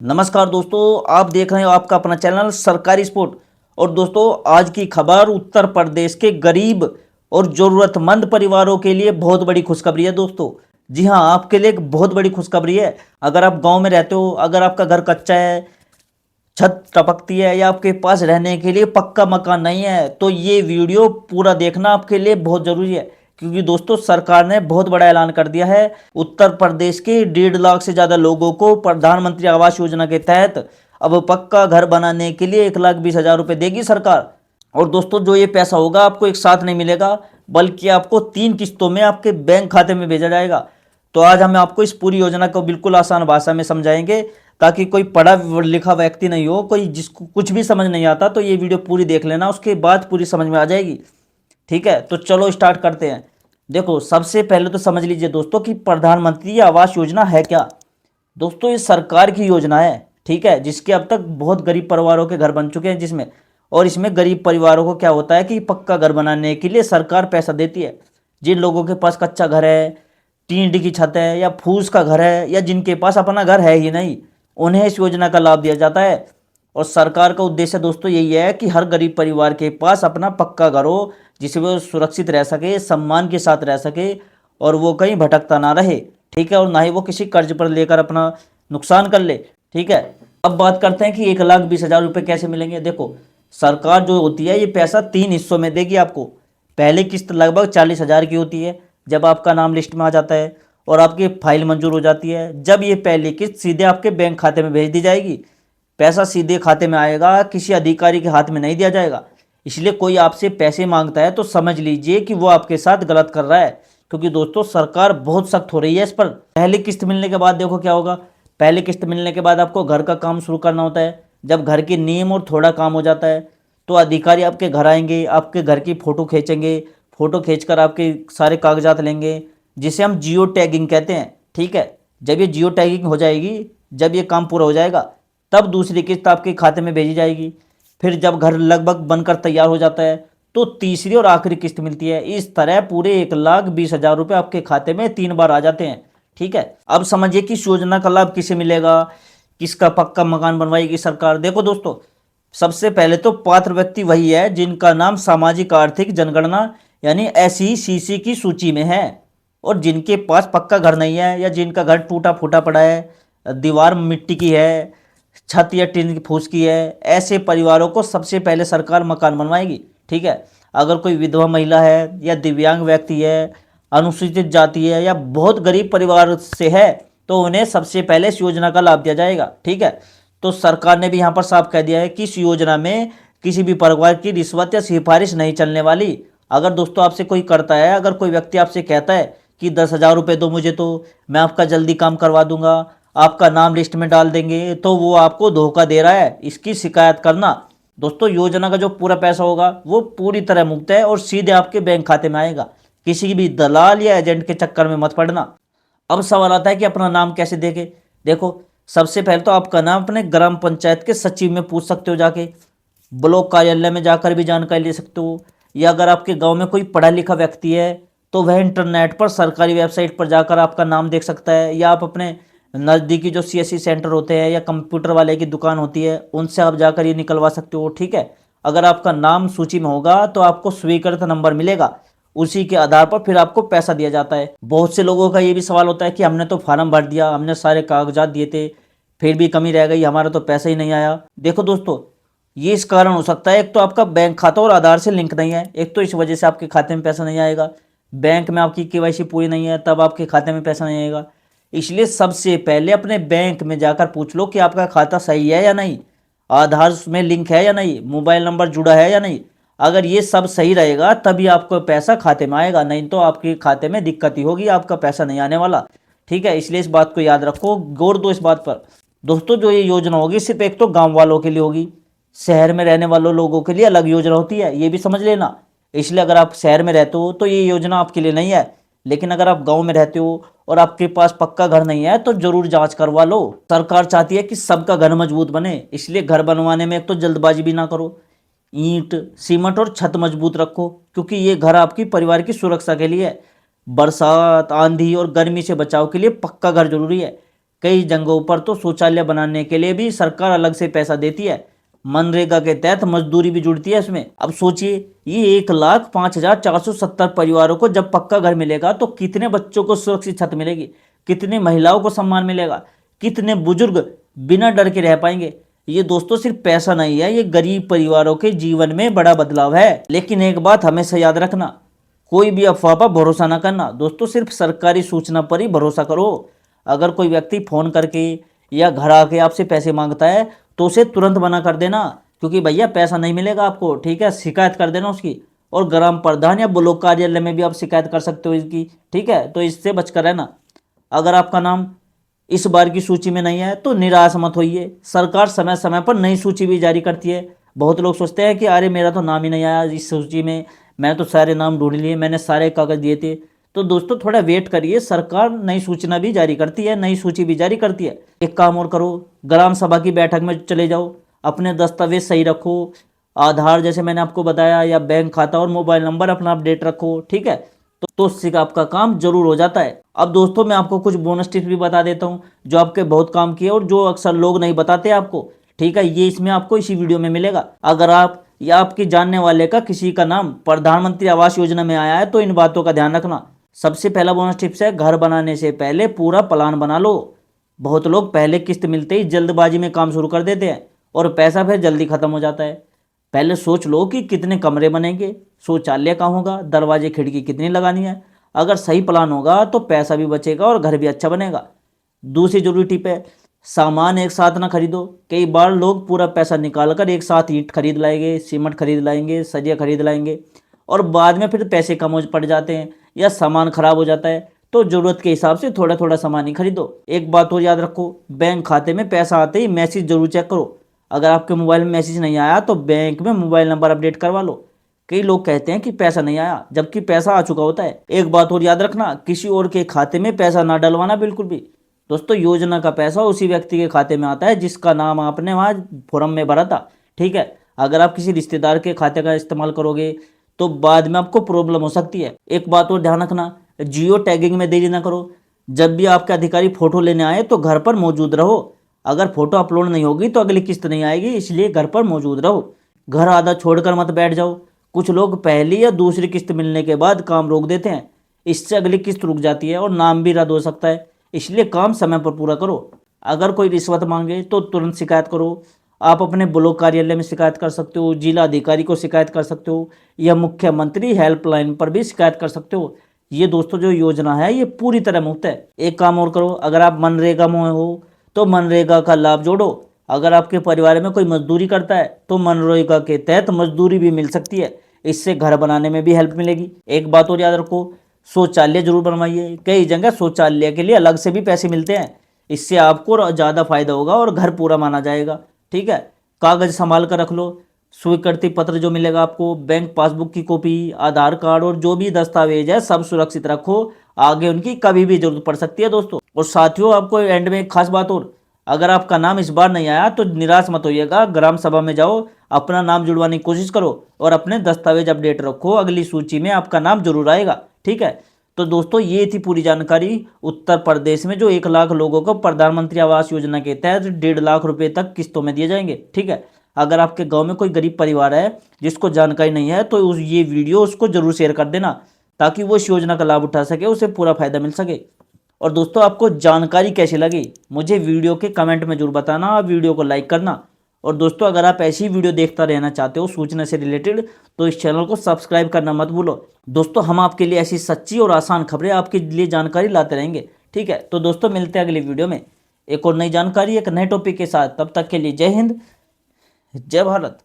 नमस्कार दोस्तों, आप देख रहे हो आपका अपना चैनल सरकारी स्पोर्ट। और दोस्तों, आज की खबर उत्तर प्रदेश के गरीब और ज़रूरतमंद परिवारों के लिए बहुत बड़ी खुशखबरी है दोस्तों। जी हाँ, आपके लिए एक बहुत बड़ी खुशखबरी है। अगर आप गांव में रहते हो, अगर आपका घर कच्चा है, छत टपकती है या आपके पास रहने के लिए पक्का मकान नहीं है, तो ये वीडियो पूरा देखना आपके लिए बहुत ज़रूरी है। क्योंकि दोस्तों, सरकार ने बहुत बड़ा ऐलान कर दिया है। उत्तर प्रदेश के 1.5 लाख से ज़्यादा लोगों को प्रधानमंत्री आवास योजना के तहत अब पक्का घर बनाने के लिए 1,20,000 रुपये देगी सरकार। और दोस्तों, जो ये पैसा होगा आपको एक साथ नहीं मिलेगा, बल्कि आपको 3 किस्तों में आपके बैंक खाते में भेजा जाएगा। तो आज हम आपको इस पूरी योजना को बिल्कुल आसान भाषा में समझाएंगे, ताकि कोई पढ़ा लिखा व्यक्ति नहीं हो, कोई जिसको कुछ भी समझ नहीं आता, तो ये वीडियो पूरी देख लेना, उसके बाद पूरी समझ में आ जाएगी। ठीक है, तो चलो स्टार्ट करते हैं। देखो, सबसे पहले तो समझ लीजिए दोस्तों कि प्रधानमंत्री आवास योजना है क्या। दोस्तों, ये सरकार की योजना है, ठीक है, जिसके अब तक बहुत गरीब परिवारों के घर बन चुके हैं जिसमें। और इसमें गरीब परिवारों को क्या होता है कि पक्का घर बनाने के लिए सरकार पैसा देती है। जिन लोगों के पास कच्चा घर है, टीन की छत है या फूस का घर है, या जिनके पास अपना घर है ही नहीं, उन्हें इस योजना का लाभ दिया जाता है। और सरकार का उद्देश्य दोस्तों यही है कि हर गरीब परिवार के पास अपना पक्का घर हो, जिसमें वो सुरक्षित रह सके, सम्मान के साथ रह सके, और वो कहीं भटकता ना रहे। ठीक है, और ना ही वो किसी कर्ज पर लेकर अपना नुकसान कर ले। ठीक है, अब बात करते हैं कि 1,20,000 रुपये कैसे मिलेंगे। देखो, सरकार जो होती है ये पैसा 3 हिस्सों में देगी आपको। पहली किस्त लगभग 40,000 की होती है, जब आपका नाम लिस्ट में आ जाता है और आपकी फाइल मंजूर हो जाती है। जब ये पहली किस्त सीधे आपके बैंक खाते में भेज दी जाएगी, पैसा सीधे खाते में आएगा, किसी अधिकारी के हाथ में नहीं दिया जाएगा। इसलिए कोई आपसे पैसे मांगता है तो समझ लीजिए कि वो आपके साथ गलत कर रहा है। क्योंकि दोस्तों, सरकार बहुत सख्त हो रही है इस पर। पहली किस्त मिलने के बाद देखो क्या होगा। पहली किस्त मिलने के बाद आपको घर का काम शुरू करना होता है। जब घर की नींव और थोड़ा काम हो जाता है, तो अधिकारी आपके घर आएंगे, आपके घर की फ़ोटो खींचेंगे। फ़ोटो खींचकर आपके सारे कागजात लेंगे, जिसे हम जियो टैगिंग कहते हैं। ठीक है, जब ये जियो टैगिंग हो जाएगी, जब ये काम पूरा हो जाएगा, तब दूसरी किस्त आपके खाते में भेजी जाएगी। फिर जब घर लगभग बनकर तैयार हो जाता है, तो तीसरी और आखिरी किस्त मिलती है। इस तरह पूरे 1,20,000 रुपये आपके खाते में 3 बार आ जाते हैं। ठीक है, अब समझिए कि इस योजना का लाभ किसे मिलेगा, किसका पक्का मकान बनवाएगी सरकार। देखो दोस्तों, सबसे पहले तो पात्र व्यक्ति वही है जिनका नाम सामाजिक आर्थिक जनगणना यानी SECC की सूची में है, और जिनके पास पक्का घर नहीं है, या जिनका घर टूटा फूटा पड़ा है, दीवार मिट्टी की है, छत या टीन की फूस की है, ऐसे परिवारों को सबसे पहले सरकार मकान बनवाएगी। ठीक है, अगर कोई विधवा महिला है, या दिव्यांग व्यक्ति है, अनुसूचित जाति है, या बहुत गरीब परिवार से है, तो उन्हें सबसे पहले इस योजना का लाभ दिया जाएगा। ठीक है, तो सरकार ने भी यहाँ पर साफ कह दिया है कि इस योजना में किसी भी प्रकार की रिश्वत या सिफारिश नहीं चलने वाली। अगर दोस्तों आपसे कोई करता है, अगर कोई व्यक्ति आपसे कहता है कि 10,000 रुपये दो मुझे, तो मैं आपका जल्दी काम करवा दूंगा, आपका नाम लिस्ट में डाल देंगे, तो वो आपको धोखा दे रहा है। इसकी शिकायत करना। दोस्तों, योजना का जो पूरा पैसा होगा वो पूरी तरह मुफ्त है और सीधे आपके बैंक खाते में आएगा। किसी भी दलाल या एजेंट के चक्कर में मत पड़ना। अब सवाल आता है कि अपना नाम कैसे देंगे। देखो, सबसे पहले तो आपका नाम अपने ग्राम पंचायत के सचिव में पूछ सकते हो जाके, ब्लॉक कार्यालय में जाकर भी जानकारी ले सकते हो, या अगर आपके गांव में कोई पढ़ा लिखा व्यक्ति है, तो वह इंटरनेट पर सरकारी वेबसाइट पर जाकर आपका नाम देख सकता है, या आप अपने नज़दीकी जो CSC सेंटर होते हैं या कंप्यूटर वाले की दुकान होती है, उनसे आप जाकर ये निकलवा सकते हो। ठीक है, अगर आपका नाम सूची में होगा तो आपको स्वीकृत नंबर मिलेगा, उसी के आधार पर फिर आपको पैसा दिया जाता है। बहुत से लोगों का ये भी सवाल होता है कि हमने तो फार्म भर दिया, हमने सारे कागजात दिए थे, फिर भी कमी रह गई, हमारा तो पैसा ही नहीं आया। देखो दोस्तों, ये इस कारण हो सकता है, एक तो आपका बैंक खाता और आधार से लिंक नहीं है, एक तो इस वजह से आपके खाते में पैसा नहीं आएगा। बैंक में आपकी KYC पूरी नहीं है, तब आपके खाते में पैसा नहीं आएगा। इसलिए सबसे पहले अपने बैंक में जाकर पूछ लो कि आपका खाता सही है या नहीं, आधार में लिंक है या नहीं, मोबाइल नंबर जुड़ा है या नहीं। अगर ये सब सही रहेगा तभी आपको पैसा खाते में आएगा, नहीं तो आपके खाते में दिक्कत ही होगी, आपका पैसा नहीं आने वाला। ठीक है, इसलिए इस बात को याद रखो, गौर दो इस बात पर। दोस्तों, जो ये योजना होगी सिर्फ एक तो गांव वालों के लिए होगी, शहर में रहने वालों लोगों के लिए अलग योजना होती है, ये भी समझ लेना। इसलिए अगर आप शहर में रहते हो तो ये योजना आपके लिए नहीं है, लेकिन अगर आप गांव में रहते हो और आपके पास पक्का घर नहीं है, तो जरूर जांच करवा लो। सरकार चाहती है कि सबका घर मजबूत बने, इसलिए घर बनवाने में एक तो जल्दबाजी भी ना करो, ईंट सीमेंट और छत मजबूत रखो, क्योंकि ये घर आपकी परिवार की सुरक्षा के लिए है। बरसात, आंधी और गर्मी से बचाव के लिए पक्का घर जरूरी है। कई जगहों पर तो शौचालय बनाने के लिए भी सरकार अलग से पैसा देती है। मनरेगा के तहत मजदूरी भी जुड़ती है इसमें। अब सोचिए, ये 1,05,470 परिवारों को जब पक्का घर मिलेगा तो कितने बच्चों को सुरक्षित छत मिलेगी, कितनी महिलाओं को सम्मान मिलेगा, कितने बुजुर्ग बिना डर के रह पाएंगे। ये दोस्तों सिर्फ पैसा नहीं है, ये गरीब परिवारों के जीवन में बड़ा बदलाव है। लेकिन एक बात हमेशा याद रखना, कोई भी अफवाह पर भरोसा ना करना दोस्तों, सिर्फ सरकारी सूचना पर ही भरोसा करो। अगर कोई व्यक्ति फोन करके या घर आके आपसे पैसे मांगता है तो उसे तुरंत मना कर देना, क्योंकि भैया पैसा नहीं मिलेगा आपको, ठीक है। शिकायत कर देना उसकी, और ग्राम प्रधान या ब्लॉक कार्यालय में भी आप शिकायत कर सकते हो इसकी, ठीक है। तो इससे बचकर रहना। अगर आपका नाम इस बार की सूची में नहीं है तो निराश मत होइए, सरकार समय समय पर नई सूची भी जारी करती है। बहुत लोग सोचते हैं कि अरे मेरा तो नाम ही नहीं आया इस सूची में, मैंने तो सारे नाम ढूंढ लिए, मैंने सारे कागज दिए थे। तो दोस्तों थोड़ा वेट करिए, सरकार नई सूचना भी जारी करती है, नई सूची भी जारी करती है। एक काम और करो, ग्राम सभा की बैठक में चले जाओ, अपने दस्तावेज सही रखो, आधार जैसे मैंने आपको बताया, या बैंक खाता और मोबाइल नंबर अपना अपडेट रखो, ठीक है। तो उससे आपका काम जरूर हो जाता है। अब दोस्तों मैं आपको कुछ बोनस टिप्स भी बता देता हूँ जो आपके बहुत काम किए और जो अक्सर लोग नहीं बताते आपको, ठीक है। ये इसमें आपको इसी वीडियो में मिलेगा। अगर आप या आपके जानने वाले का किसी का नाम प्रधानमंत्री आवास योजना में आया है तो इन बातों का ध्यान रखना। सबसे पहला बोनस टिप्स है, घर बनाने से पहले पूरा प्लान बना लो। बहुत लोग पहले किस्त मिलते ही जल्दबाजी में काम शुरू कर देते हैं और पैसा फिर जल्दी खत्म हो जाता है। पहले सोच लो कि कितने कमरे बनेंगे, शौचालय कहाँ होगा, दरवाजे खिड़की कितनी लगानी है। अगर सही प्लान होगा तो पैसा भी बचेगा और घर भी अच्छा बनेगा। दूसरी जरूरी टिप है, सामान एक साथ ना खरीदो। कई बार लोग पूरा पैसा निकाल कर एक साथ ईंट खरीद लाएंगे, सीमेंट खरीद लाएंगे, सरिया खरीद लाएंगे और बाद में फिर पैसे कम हो पड़ जाते हैं या सामान खराब हो जाता है। तो ज़रूरत के हिसाब से थोड़ा थोड़ा सामान ही खरीदो। एक बात और याद रखो, बैंक खाते में पैसा आते ही मैसेज जरूर चेक करो। अगर आपके मोबाइल में मैसेज नहीं आया तो बैंक में मोबाइल नंबर अपडेट करवा लो। कई लोग कहते हैं कि पैसा नहीं आया, जबकि पैसा आ चुका होता है। एक बात और याद रखना, किसी और के खाते में पैसा ना डलवाना बिल्कुल भी। दोस्तों योजना का पैसा उसी व्यक्ति के खाते में आता है जिसका नाम आपने वहाँ फॉर्म में भरा था, ठीक है। अगर आप किसी रिश्तेदार के खाते का इस्तेमाल करोगे तो बाद में आपको प्रॉब्लम हो सकती है। एक बात और ध्यान रखना, जियो टैगिंग में देरी ना करो। जब भी आपके अधिकारी फोटो लेने आए तो घर पर मौजूद रहो। अगर फोटो अपलोड नहीं होगी तो अगली किस्त नहीं आएगी, इसलिए घर पर मौजूद रहो। घर आधा छोड़कर मत बैठ जाओ। कुछ लोग पहली या दूसरी किस्त मिलने के बाद काम रोक देते हैं, इससे अगली किस्त रुक जाती है और नाम भी रद्द हो सकता है। इसलिए काम समय पर पूरा करो। अगर कोई रिश्वत मांगे तो तुरंत शिकायत करो। आप अपने ब्लॉक कार्यालय में शिकायत कर सकते हो, जिला अधिकारी को शिकायत कर सकते हो, या मुख्यमंत्री हेल्पलाइन पर भी शिकायत कर सकते हो। ये दोस्तों जो योजना है ये पूरी तरह मुफ्त है। एक काम और करो, अगर आप मनरेगा में हो तो मनरेगा का लाभ जोड़ो। अगर आपके परिवार में कोई मजदूरी करता है तो मनरेगा के तहत मजदूरी भी मिल सकती है, इससे घर बनाने में भी हेल्प मिलेगी। एक बात और याद रखो, शौचालय जरूर बनवाइए। कई जगह शौचालय के लिए अलग से भी पैसे मिलते हैं, इससे आपको ज़्यादा फायदा होगा और घर पूरा माना जाएगा, ठीक है। कागज संभाल कर रख लो। स्वीकृति पत्र जो मिलेगा आपको, बैंक पासबुक की कॉपी, आधार कार्ड और जो भी दस्तावेज है सब सुरक्षित रखो, आगे उनकी कभी भी जरूरत पड़ सकती है दोस्तों। और साथियों आपको एंड में एक खास बात और, अगर आपका नाम इस बार नहीं आया तो निराश मत होइएगा। ग्राम सभा में जाओ, अपना नाम जुड़वाने की कोशिश करो और अपने दस्तावेज अपडेट रखो, अगली सूची में आपका नाम जरूर आएगा, ठीक है। तो दोस्तों ये थी पूरी जानकारी उत्तर प्रदेश में जो 1 लाख लोगों को प्रधानमंत्री आवास योजना के तहत 1.5 लाख रुपए तक किस्तों में दिए जाएंगे, ठीक है। अगर आपके गांव में कोई गरीब परिवार है जिसको जानकारी नहीं है तो ये वीडियो उसको जरूर शेयर कर देना, ताकि वो इस योजना का लाभ उठा सके, उसे पूरा फायदा मिल सके। और दोस्तों आपको जानकारी कैसी लगी मुझे वीडियो के कमेंट में जरूर बताना, वीडियो को लाइक करना। और दोस्तों अगर आप ऐसी वीडियो देखता रहना चाहते हो सूचना से रिलेटेड तो इस चैनल को सब्सक्राइब करना मत भूलो। दोस्तों हम आपके लिए ऐसी सच्ची और आसान खबरें आपके लिए जानकारी लाते रहेंगे, ठीक है। तो दोस्तों मिलते हैं अगली वीडियो में एक और नई जानकारी, एक नए टॉपिक के साथ। तब तक के लिए जय हिंद, जय भारत।